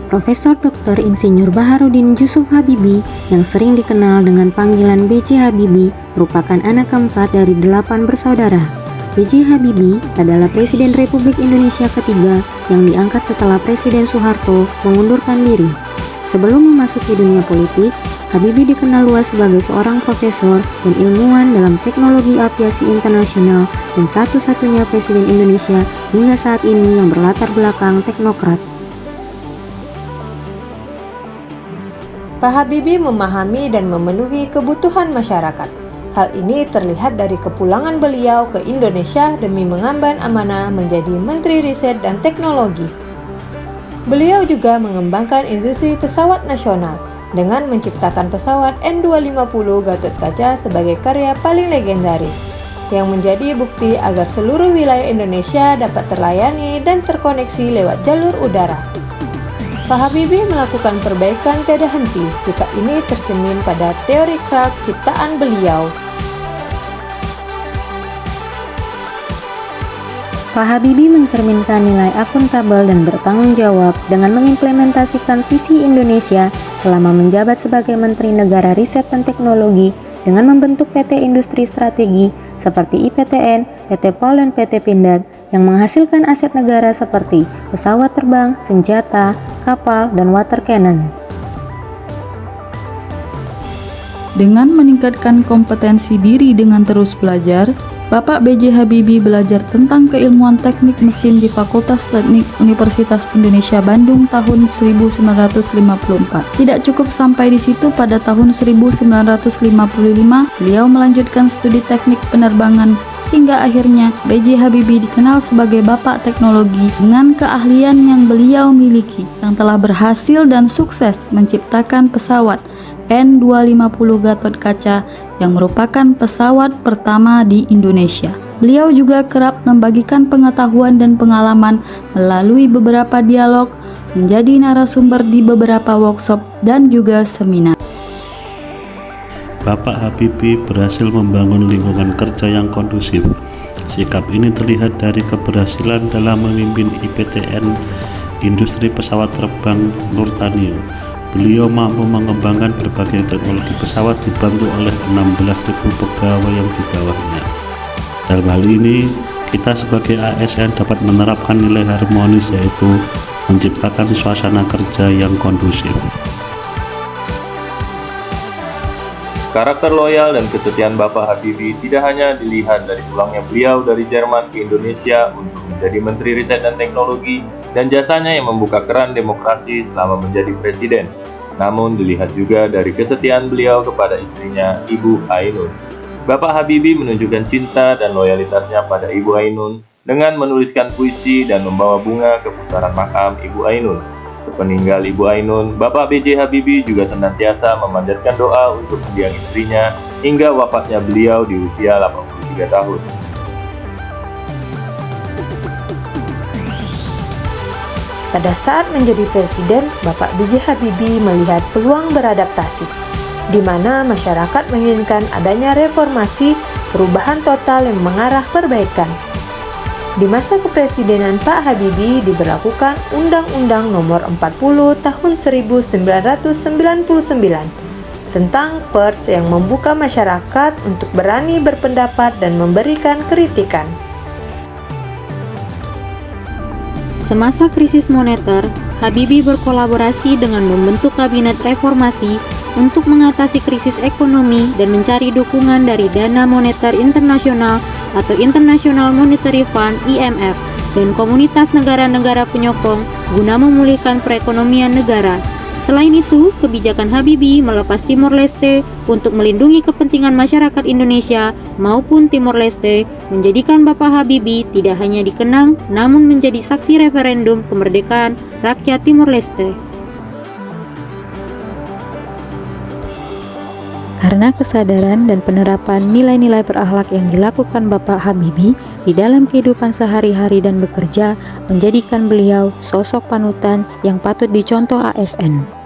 Profesor Dr. Insinyur Baharudin Jusuf Habibie yang sering dikenal dengan panggilan B.J. Habibie merupakan anak keempat dari 8 bersaudara. B.J. Habibie adalah Presiden Republik Indonesia ketiga yang diangkat setelah Presiden Soeharto mengundurkan diri. Sebelum memasuki dunia politik, Habibie dikenal luas sebagai seorang profesor dan ilmuwan dalam teknologi aviasi internasional dan satu-satunya Presiden Indonesia hingga saat ini yang berlatar belakang teknokrat. Pak Habibie memahami dan memenuhi kebutuhan masyarakat. Hal ini terlihat dari kepulangan beliau ke Indonesia demi mengemban amanah menjadi Menteri Riset dan Teknologi. Beliau juga mengembangkan industri pesawat nasional dengan menciptakan pesawat N250 Gatotkaca sebagai karya paling legendaris, yang menjadi bukti agar seluruh wilayah Indonesia dapat terlayani dan terkoneksi lewat jalur udara. Pak Habibie melakukan perbaikan tiada henti. Sikap ini tercermin pada teori Kraft ciptaan beliau. Pak Habibie mencerminkan nilai akuntabel dan bertanggung jawab dengan mengimplementasikan visi Indonesia selama menjabat sebagai Menteri Negara Riset dan Teknologi dengan membentuk PT Industri Strategi seperti IPTN, PT POL dan PT Pindad yang menghasilkan aset negara seperti pesawat terbang, senjata, kapal, dan water cannon. Dengan meningkatkan kompetensi diri dengan terus belajar, Bapak B.J. Habibie belajar tentang keilmuan teknik mesin di Fakultas Teknik Universitas Indonesia Bandung tahun 1954. Tidak cukup sampai di situ, pada tahun 1955 beliau melanjutkan studi teknik penerbangan hingga akhirnya B.J. Habibie dikenal sebagai Bapak Teknologi dengan keahlian yang beliau miliki yang telah berhasil dan sukses menciptakan pesawat N250 Gatotkaca yang merupakan pesawat pertama di Indonesia. Beliau juga kerap membagikan pengetahuan dan pengalaman melalui beberapa dialog, menjadi narasumber di beberapa workshop dan juga seminar. Bapak Habibie berhasil membangun lingkungan kerja yang kondusif. Sikap ini terlihat dari keberhasilan dalam memimpin IPTN Industri Pesawat Terbang Nurtanio. Beliau mampu mengembangkan berbagai teknologi pesawat dibantu oleh 16.000 pegawai yang di bawahnya. Dalam hal ini, kita sebagai ASN dapat menerapkan nilai harmonis, yaitu menciptakan suasana kerja yang kondusif. Karakter loyal dan kesetiaan Bapak Habibie tidak hanya dilihat dari pulangnya beliau dari Jerman ke Indonesia untuk menjadi Menteri Riset dan Teknologi dan jasanya yang membuka keran demokrasi selama menjadi presiden, namun dilihat juga dari kesetiaan beliau kepada istrinya, Ibu Ainun. Bapak Habibie menunjukkan cinta dan loyalitasnya pada Ibu Ainun dengan menuliskan puisi dan membawa bunga ke pusaran makam Ibu Ainun. Sepeninggal Ibu Ainun, Bapak B.J. Habibie juga senantiasa memanjatkan doa untuk mendiang istrinya hingga wafatnya beliau di usia 83 tahun. Pada saat menjadi presiden, Bapak B.J. Habibie melihat peluang beradaptasi, di mana masyarakat menginginkan adanya reformasi, perubahan total yang mengarah perbaikan. Di masa kepresidenan Pak Habibie diberlakukan Undang-Undang Nomor 40 Tahun 1999 tentang pers yang membuka masyarakat untuk berani berpendapat dan memberikan kritikan. Semasa krisis moneter, Habibie berkolaborasi dengan membentuk Kabinet Reformasi untuk mengatasi krisis ekonomi dan mencari dukungan dari Dana Moneter Internasional atau International Monetary Fund (IMF) dan komunitas negara-negara penyokong guna memulihkan perekonomian negara. Selain itu, kebijakan Habibie melepas Timor Leste untuk melindungi kepentingan masyarakat Indonesia maupun Timor Leste menjadikan Bapak Habibie tidak hanya dikenang namun menjadi saksi referendum kemerdekaan rakyat Timor Leste. Karena kesadaran dan penerapan nilai-nilai berakhlak yang dilakukan Bapak Habibie di dalam kehidupan sehari-hari dan bekerja, menjadikan beliau sosok panutan yang patut dicontoh ASN.